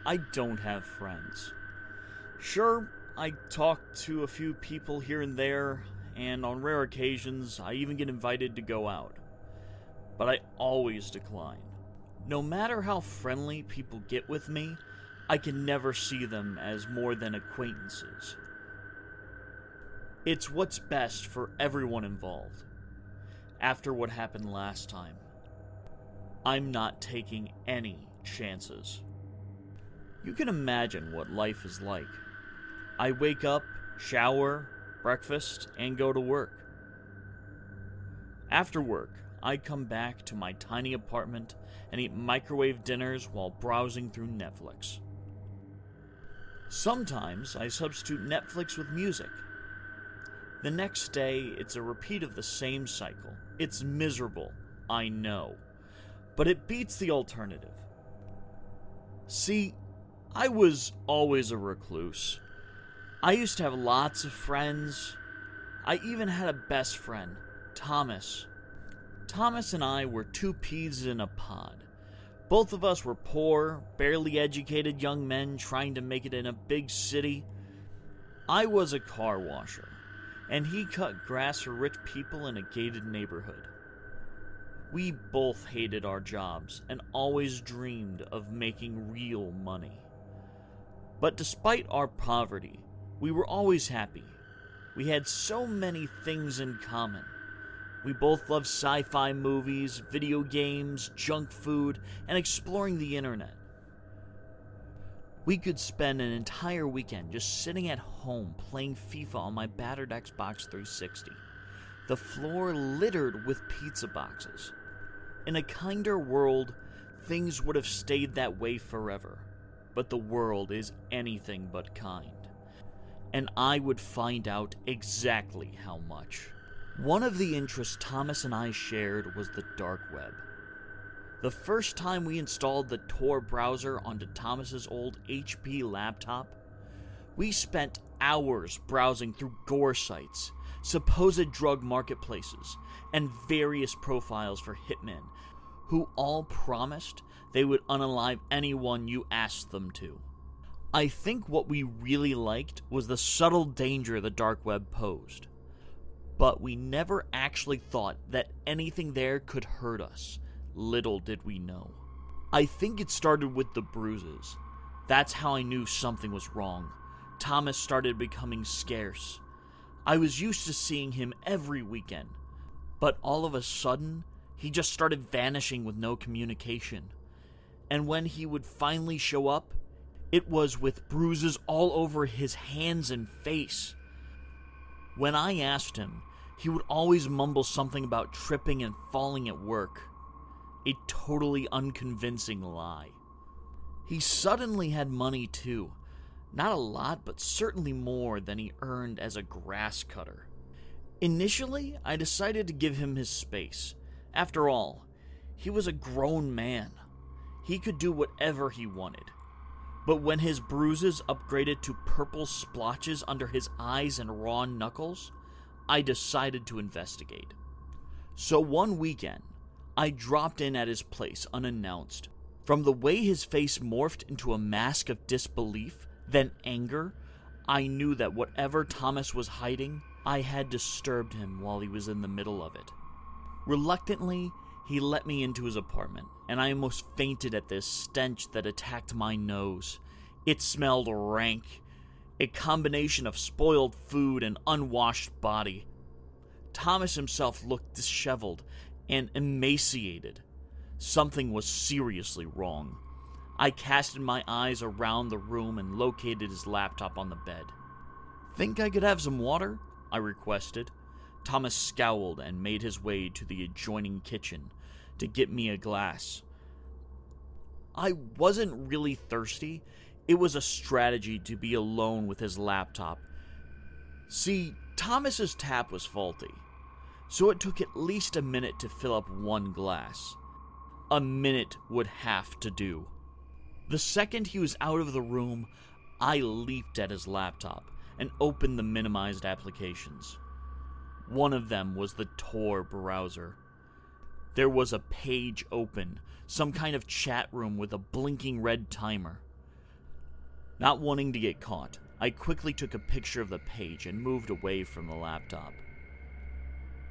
I don't have friends. Sure, I talk to a few people here and there, and on rare occasions, I even get invited to go out. But I always decline. No matter how friendly people get with me, I can never see them as more than acquaintances. It's what's best for everyone involved. After what happened last time, I'm not taking any chances. You can imagine what life is like. I wake up, shower, breakfast, and go to work. After work, I come back to my tiny apartment and eat microwave dinners while browsing through Netflix. Sometimes I substitute Netflix with music. The next day, it's a repeat of the same cycle. It's miserable, I know, but it beats the alternative. See, I was always a recluse. I used to have lots of friends. I even had a best friend, Thomas. Thomas and I were two peas in a pod. Both of us were poor, barely educated young men trying to make it in a big city. I was a car washer, and he cut grass for rich people in a gated neighborhood. We both hated our jobs and always dreamed of making real money. But despite our poverty, we were always happy. We had so many things in common. We both loved sci-fi movies, video games, junk food, and exploring the internet. We could spend an entire weekend just sitting at home playing FIFA on my battered Xbox 360. The floor littered with pizza boxes. In a kinder world, things would have stayed that way forever. But the world is anything but kind. And I would find out exactly how much. One of the interests Thomas and I shared was the dark web. The first time we installed the Tor browser onto Thomas's old HP laptop, we spent hours browsing through gore sites, supposed drug marketplaces, and various profiles for hitmen, who all promised they would unalive anyone you asked them to. I think what we really liked was the subtle danger the dark web posed. But we never actually thought that anything there could hurt us. Little did we know. I think it started with the bruises. That's how I knew something was wrong. Thomas started becoming scarce. I was used to seeing him every weekend. But all of a sudden, he just started vanishing with no communication. And when he would finally show up, it was with bruises all over his hands and face. When I asked him, he would always mumble something about tripping and falling at work. A totally unconvincing lie. He suddenly had money too. Not a lot, but certainly more than he earned as a grass cutter. Initially, I decided to give him his space. After all, he was a grown man. He could do whatever he wanted. But when his bruises upgraded to purple splotches under his eyes and raw knuckles, I decided to investigate. So one weekend, I dropped in at his place unannounced. From the way his face morphed into a mask of disbelief, then anger, I knew that whatever Thomas was hiding, I had disturbed him while he was in the middle of it. Reluctantly, he let me into his apartment, and I almost fainted at this stench that attacked my nose. It smelled rank, a combination of spoiled food and unwashed body. Thomas himself looked disheveled and emaciated. Something was seriously wrong. I casted my eyes around the room and located his laptop on the bed. "Think I could have some water?" I requested. Thomas scowled and made his way to the adjoining kitchen to get me a glass. I wasn't really thirsty. It was a strategy to be alone with his laptop. See, Thomas's tap was faulty, so it took at least a minute to fill up one glass. A minute would have to do. The second he was out of the room, I leaped at his laptop and opened the minimized applications. One of them was the Tor browser. There was a page open, some kind of chat room with a blinking red timer. Not wanting to get caught, I quickly took a picture of the page and moved away from the laptop.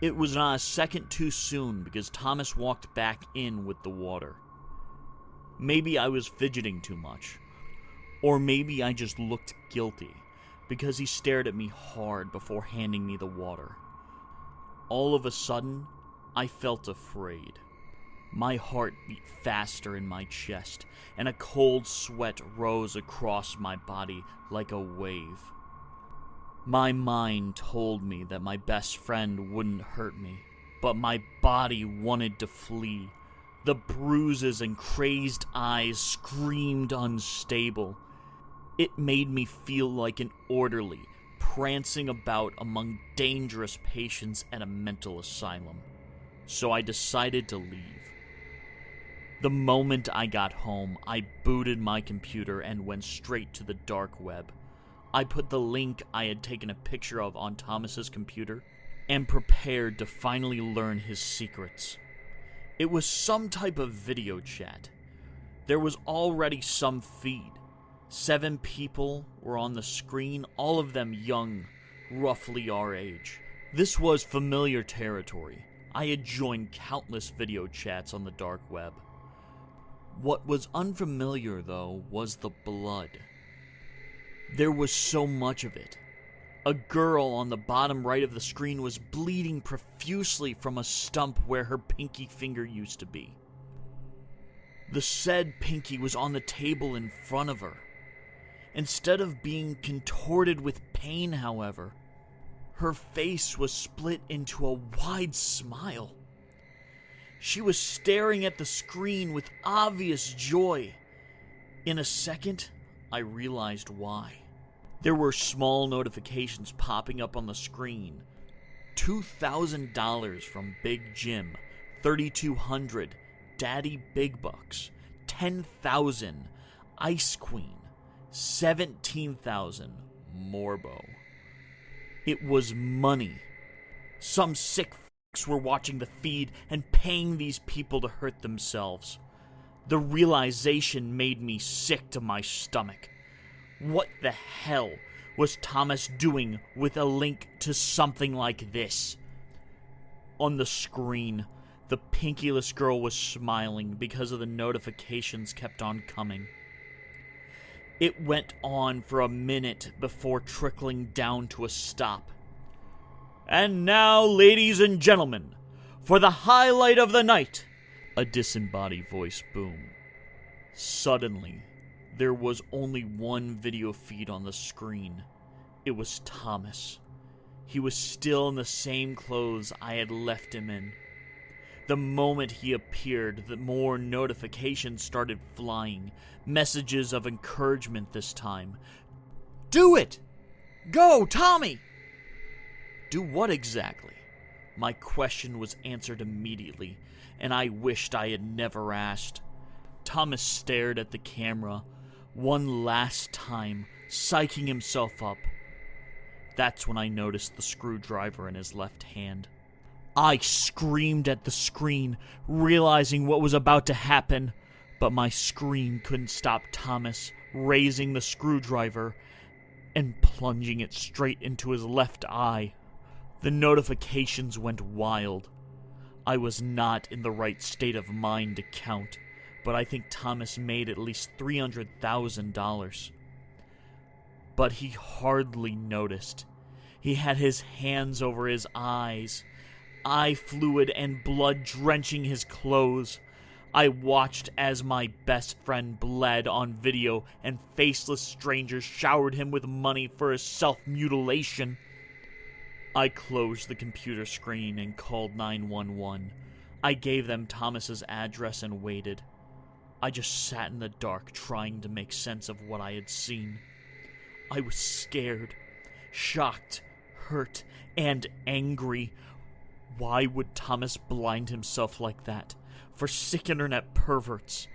It was not a second too soon because Thomas walked back in with the water. Maybe I was fidgeting too much, or maybe I just looked guilty because he stared at me hard before handing me the water. All of a sudden, I felt afraid. My heart beat faster in my chest, and a cold sweat rose across my body like a wave. My mind told me that my best friend wouldn't hurt me, but my body wanted to flee. The bruises and crazed eyes screamed unstable. It made me feel like an orderly prancing about among dangerous patients at a mental asylum. So I decided to leave. The moment I got home, I booted my computer and went straight to the dark web. I put the link I had taken a picture of on Thomas's computer and prepared to finally learn his secrets. It was some type of video chat. There was already some feed. 7 people were on the screen, all of them young, roughly our age. This was familiar territory. I had joined countless video chats on the dark web. What was unfamiliar, though, was the blood. There was so much of it. A girl on the bottom right of the screen was bleeding profusely from a stump where her pinky finger used to be. The said pinky was on the table in front of her. Instead of being contorted with pain, however, her face was split into a wide smile. She was staring at the screen with obvious joy. In a second, I realized why. There were small notifications popping up on the screen. $2,000 from Big Jim, $3,200, Daddy Big Bucks, $10,000, Ice Queen, $17,000, Morbo. It was money. Some sick f***s were watching the feed and paying these people to hurt themselves. The realization made me sick to my stomach. What the hell was Thomas doing with a link to something like this? On the screen, the pinkyless girl was smiling because of the notifications kept on coming. It went on for a minute before trickling down to a stop. "And now, ladies and gentlemen, for the highlight of the night," a disembodied voice boomed. Suddenly, there was only one video feed on the screen. It was Thomas. He was still in the same clothes I had left him in. The moment he appeared, the more notifications started flying. Messages of encouragement this time. "Do it! Go, Tommy!" Do what exactly? My question was answered immediately, and I wished I had never asked. Thomas stared at the camera one last time, psyching himself up. That's when I noticed the screwdriver in his left hand. I screamed at the screen, realizing what was about to happen, but my scream couldn't stop Thomas raising the screwdriver and plunging it straight into his left eye. The notifications went wild. I was not in the right state of mind to count, but I think Thomas made at least $300,000. But he hardly noticed. He had his hands over his eyes, eye fluid and blood drenching his clothes. I watched as my best friend bled on video and faceless strangers showered him with money for his self-mutilation. I closed the computer screen and called 911. I gave them Thomas's address and waited. I just sat in the dark trying to make sense of what I had seen. I was scared, shocked, hurt, and angry. Why would Thomas blind himself like that? For sick internet perverts.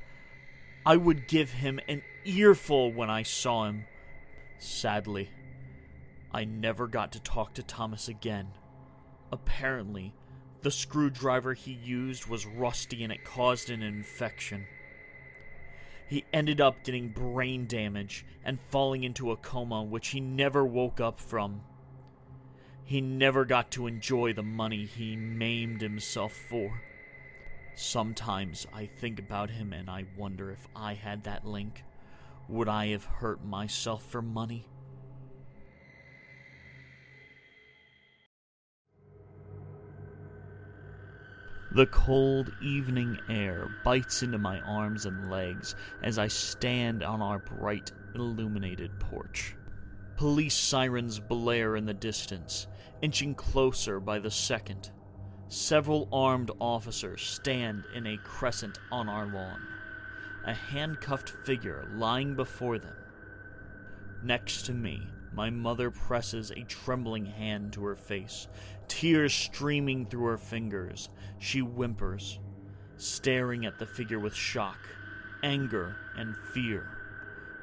I would give him an earful when I saw him. Sadly, I never got to talk to Thomas again. Apparently, the screwdriver he used was rusty and it caused an infection. He ended up getting brain damage and falling into a coma which he never woke up from. He never got to enjoy the money he maimed himself for. Sometimes I think about him and I wonder if I had that link, would I have hurt myself for money? The cold evening air bites into my arms and legs as I stand on our bright, illuminated porch. Police sirens blare in the distance, inching closer by the second. Several armed officers stand in a crescent on our lawn, a handcuffed figure lying before them. Next to me, my mother presses a trembling hand to her face, tears streaming through her fingers. She whimpers, staring at the figure with shock, anger, and fear.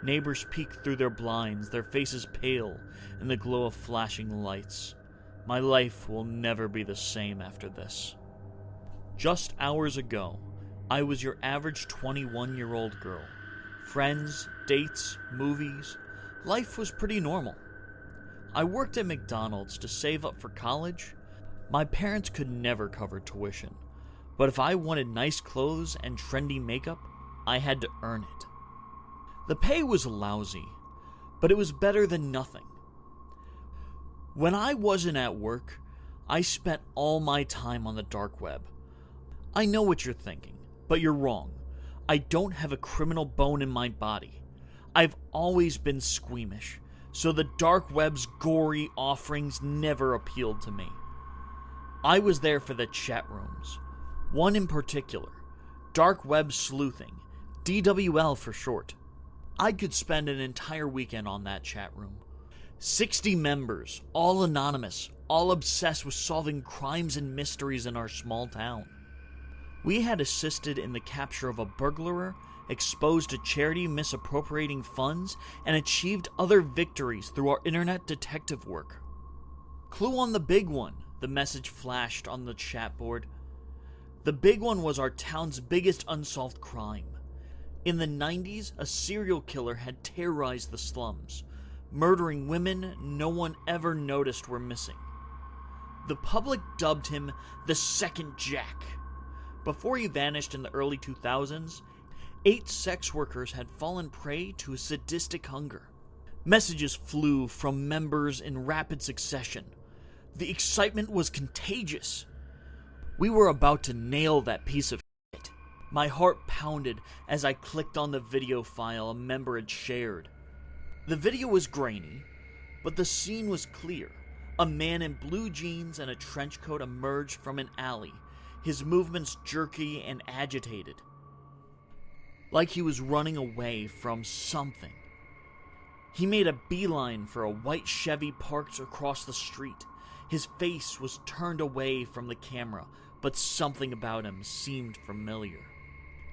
Neighbors peek through their blinds, their faces pale in the glow of flashing lights. My life will never be the same after this. Just hours ago, I was your average 21-year-old girl. Friends, dates, movies. Life was pretty normal. I worked at McDonald's to save up for college. My parents could never cover tuition, but if I wanted nice clothes and trendy makeup, I had to earn it. The pay was lousy, but it was better than nothing. When I wasn't at work, I spent all my time on the dark web. I know what you're thinking, but you're wrong. I don't have a criminal bone in my body. I've always been squeamish, so the dark web's gory offerings never appealed to me. I was there for the chat rooms. One in particular, dark web sleuthing, DWL for short. I could spend an entire weekend on that chat room. 60 members, all anonymous, all obsessed with solving crimes and mysteries in our small town. We had assisted in the capture of a burglar, exposed a charity misappropriating funds, and achieved other victories through our internet detective work. Clue on the big one, the message flashed on the chat board. The big one was our town's biggest unsolved crime. In the 90s, a serial killer had terrorized the slums, murdering women no one ever noticed were missing. The public dubbed him the Second Jack. Before he vanished in the early 2000s, 8 sex workers had fallen prey to a sadistic hunger. Messages flew from members in rapid succession. The excitement was contagious. We were about to nail that piece of shit. My heart pounded as I clicked on the video file a member had shared. The video was grainy, but the scene was clear. A man in blue jeans and a trench coat emerged from an alley, his movements jerky and agitated, like he was running away from something. He made a beeline for a white Chevy parked across the street. His face was turned away from the camera, but something about him seemed familiar.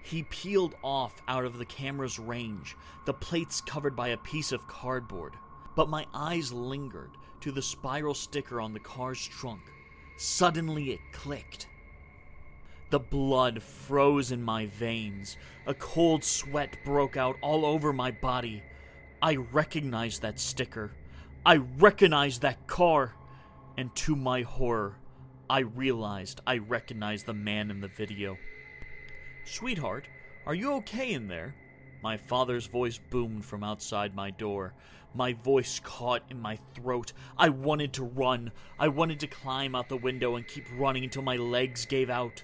He peeled off out of the camera's range, the plates covered by a piece of cardboard, but my eyes lingered to the spiral sticker on the car's trunk. Suddenly it clicked. The blood froze in my veins. A cold sweat broke out all over my body. I recognized that sticker. I recognized that car. And to my horror, I realized I recognized the man in the video. "Sweetheart, are you okay in there?" My father's voice boomed from outside my door. My voice caught in my throat. I wanted to run. I wanted to climb out the window and keep running until my legs gave out.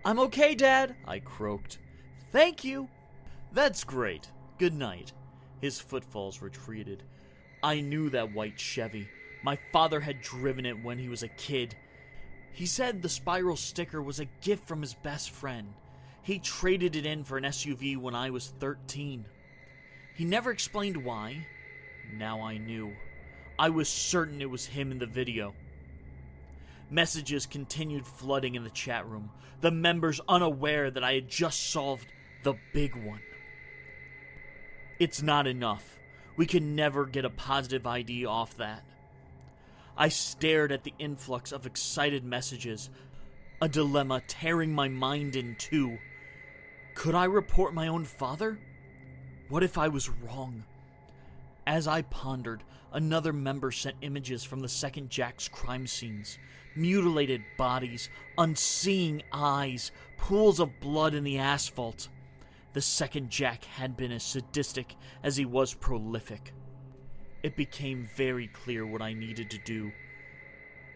"I'm okay, Dad," I croaked. "Thank you." "That's great. Good night." His footfalls retreated. I knew that white Chevy. My father had driven it when he was a kid. He said the spiral sticker was a gift from his best friend. He traded it in for an SUV when I was 13. He never explained why. Now I knew. I was certain it was him in the video. Messages continued flooding in the chat room, the members unaware that I had just solved the big one. It's not enough. We can never get a positive ID off that. I stared at the influx of excited messages, a dilemma tearing my mind in two. Could I report my own father? What if I was wrong? As I pondered, another member sent images from the second Jack's crime scenes. Mutilated bodies, unseeing eyes, pools of blood in the asphalt. The second Jack had been as sadistic as he was prolific. It became very clear what I needed to do.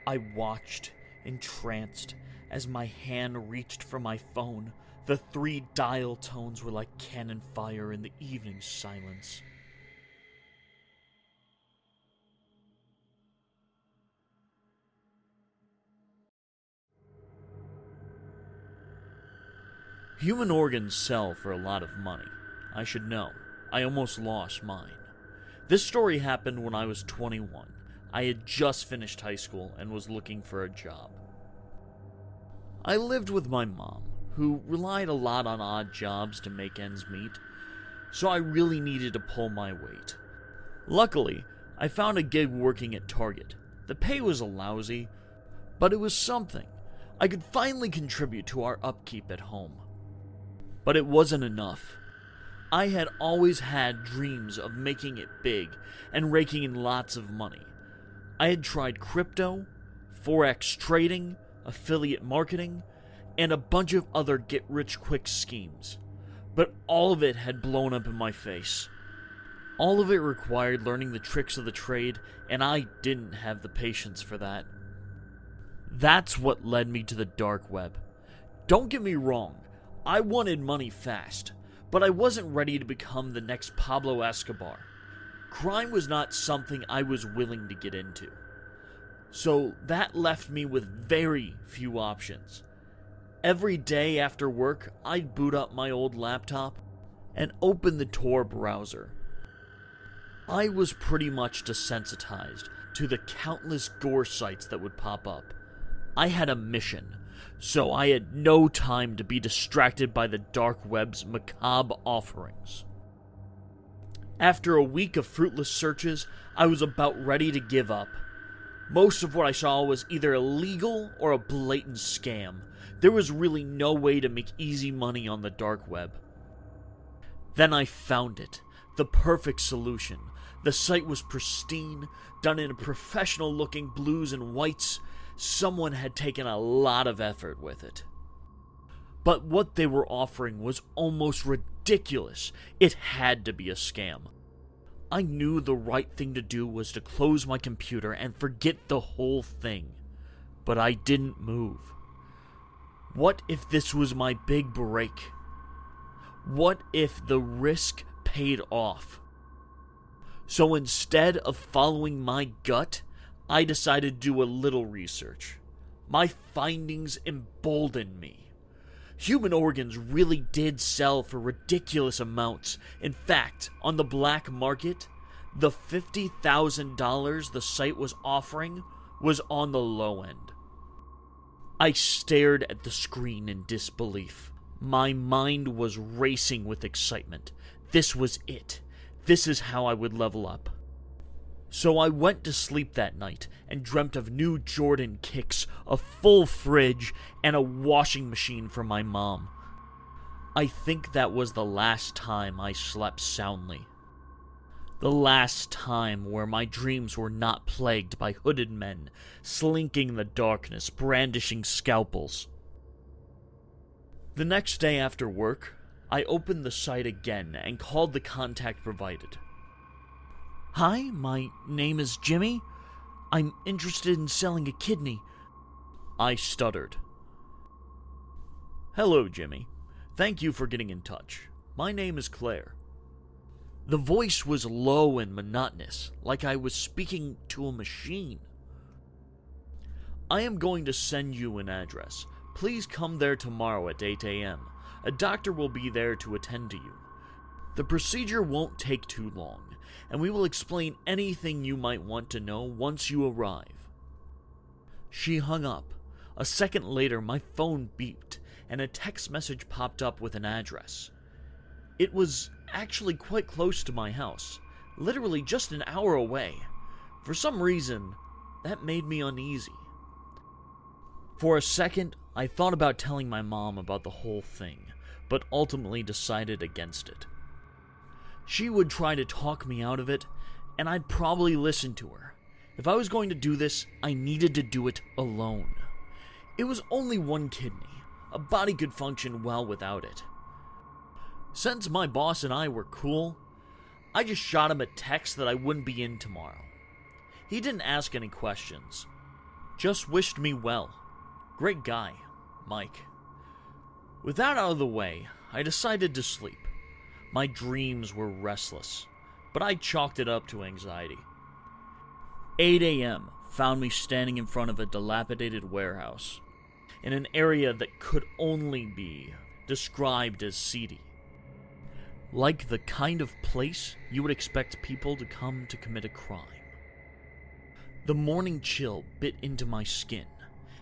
I watched, entranced, as my hand reached for my phone. The 3 dial tones were like cannon fire in the evening silence. Human organs sell for a lot of money. I should know. I almost lost mine. This story happened when I was 21. I had just finished high school and was looking for a job. I lived with my mom, who relied a lot on odd jobs to make ends meet, so I really needed to pull my weight. Luckily, I found a gig working at Target. The pay was lousy, but it was something. I could finally contribute to our upkeep at home. But it wasn't enough. I had always had dreams of making it big and raking in lots of money. I had tried crypto, forex trading, affiliate marketing, and a bunch of other get-rich-quick schemes. But all of it had blown up in my face. All of it required learning the tricks of the trade, and I didn't have the patience for that. That's what led me to the dark web. Don't get me wrong, I wanted money fast, but I wasn't ready to become the next Pablo Escobar. Crime was not something I was willing to get into. So that left me with very few options. Every day after work, I'd boot up my old laptop and open the Tor browser. I was pretty much desensitized to the countless gore sites that would pop up. I had a mission, so I had no time to be distracted by the dark web's macabre offerings. After a week of fruitless searches, I was about ready to give up. Most of what I saw was either illegal or a blatant scam. There was really no way to make easy money on the dark web. Then I found it, the perfect solution. The site was pristine, done in professional-looking blues and whites. Someone had taken a lot of effort with it. But what they were offering was almost ridiculous. It had to be a scam. I knew the right thing to do was to close my computer and forget the whole thing. But I didn't move. What if this was my big break? What if the risk paid off? So instead of following my gut, I decided to do a little research. My findings emboldened me. Human organs really did sell for ridiculous amounts. In fact, on the black market, the $50,000 the site was offering was on the low end. I stared at the screen in disbelief. My mind was racing with excitement. This was it. This is how I would level up. So I went to sleep that night and dreamt of new Jordan kicks, a full fridge, and a washing machine for my mom. I think that was the last time I slept soundly. The last time where my dreams were not plagued by hooded men, slinking in the darkness, brandishing scalpels. The next day after work, I opened the site again and called the contact provided. "Hi, my name is Jimmy. I'm interested in selling a kidney." I stuttered. "Hello, Jimmy. Thank you for getting in touch. My name is Claire." The voice was low and monotonous, like I was speaking to a machine. "I am going to send you an address. Please come there tomorrow at 8 a.m. A doctor will be there to attend to you. The procedure won't take too long, and we will explain anything you might want to know once you arrive." She hung up. A second later, my phone beeped, and a text message popped up with an address. It was actually quite close to my house, literally just an hour away. For some reason, that made me uneasy. For a second, I thought about telling my mom about the whole thing, but ultimately decided against it. She would try to talk me out of it, and I'd probably listen to her. If I was going to do this, I needed to do it alone. It was only one kidney. A body could function well without it. Since my boss and I were cool, I just shot him a text that I wouldn't be in tomorrow. He didn't ask any questions. Just wished me well. Great guy, Mike. With that out of the way, I decided to sleep. My dreams were restless, but I chalked it up to anxiety. 8 a.m. found me standing in front of a dilapidated warehouse, in an area that could only be described as seedy. Like the kind of place you would expect people to come to commit a crime. The morning chill bit into my skin,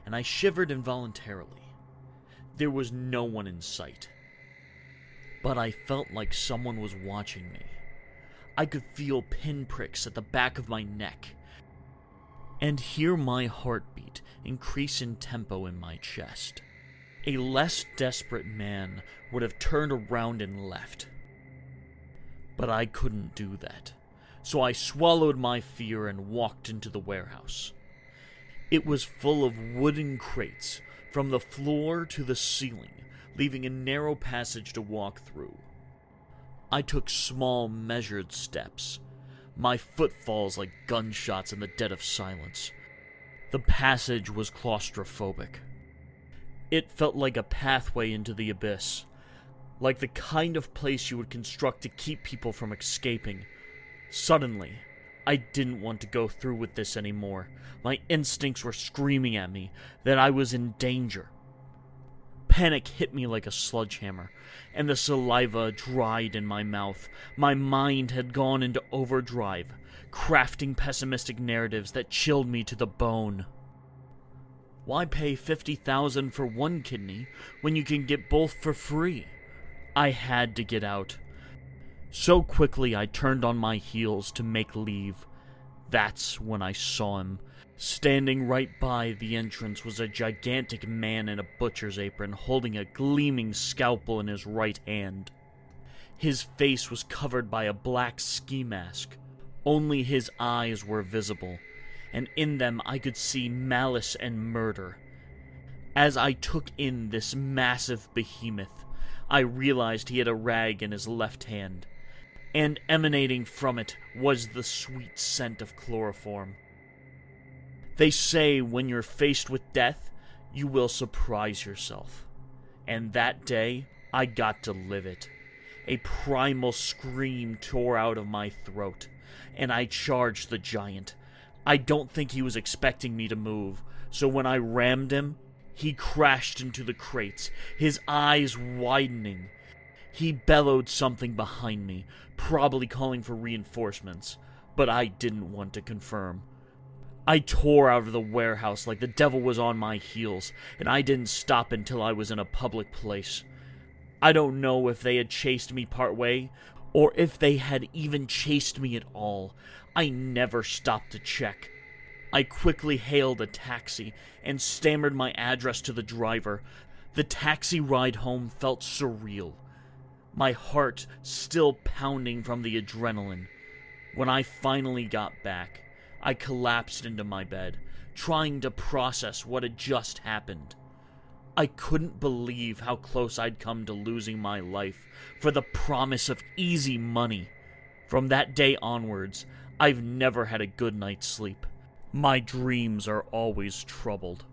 and I shivered involuntarily. There was no one in sight. But I felt like someone was watching me. I could feel pinpricks at the back of my neck, and hear my heartbeat increase in tempo in my chest. A less desperate man would have turned around and left. But I couldn't do that, so I swallowed my fear and walked into the warehouse. It was full of wooden crates, from the floor to the ceiling, leaving a narrow passage to walk through. I took small, measured steps, my footfalls like gunshots in the dead of silence. The passage was claustrophobic. It felt like a pathway into the abyss, like the kind of place you would construct to keep people from escaping. Suddenly, I didn't want to go through with this anymore. My instincts were screaming at me that I was in danger. Panic hit me like a sledgehammer, and the saliva dried in my mouth. My mind had gone into overdrive, crafting pessimistic narratives that chilled me to the bone. Why pay $50,000 for one kidney when you can get both for free? I had to get out. So quickly I turned on my heels to make leave. That's when I saw him. Standing right by the entrance was a gigantic man in a butcher's apron, holding a gleaming scalpel in his right hand. His face was covered by a black ski mask. Only his eyes were visible, and in them I could see malice and murder. As I took in this massive behemoth, I realized he had a rag in his left hand, and emanating from it was the sweet scent of chloroform. They say when you're faced with death, you will surprise yourself. And that day, I got to live it. A primal scream tore out of my throat, and I charged the giant. I don't think he was expecting me to move, so when I rammed him, he crashed into the crates, his eyes widening. He bellowed something behind me, probably calling for reinforcements, but I didn't want to confirm. I tore out of the warehouse like the devil was on my heels, and I didn't stop until I was in a public place. I don't know if they had chased me partway, or if they had even chased me at all. I never stopped to check. I quickly hailed a taxi and stammered my address to the driver. The taxi ride home felt surreal, my heart still pounding from the adrenaline. When I finally got back, I collapsed into my bed, trying to process what had just happened. I couldn't believe how close I'd come to losing my life for the promise of easy money. From that day onwards, I've never had a good night's sleep. My dreams are always troubled.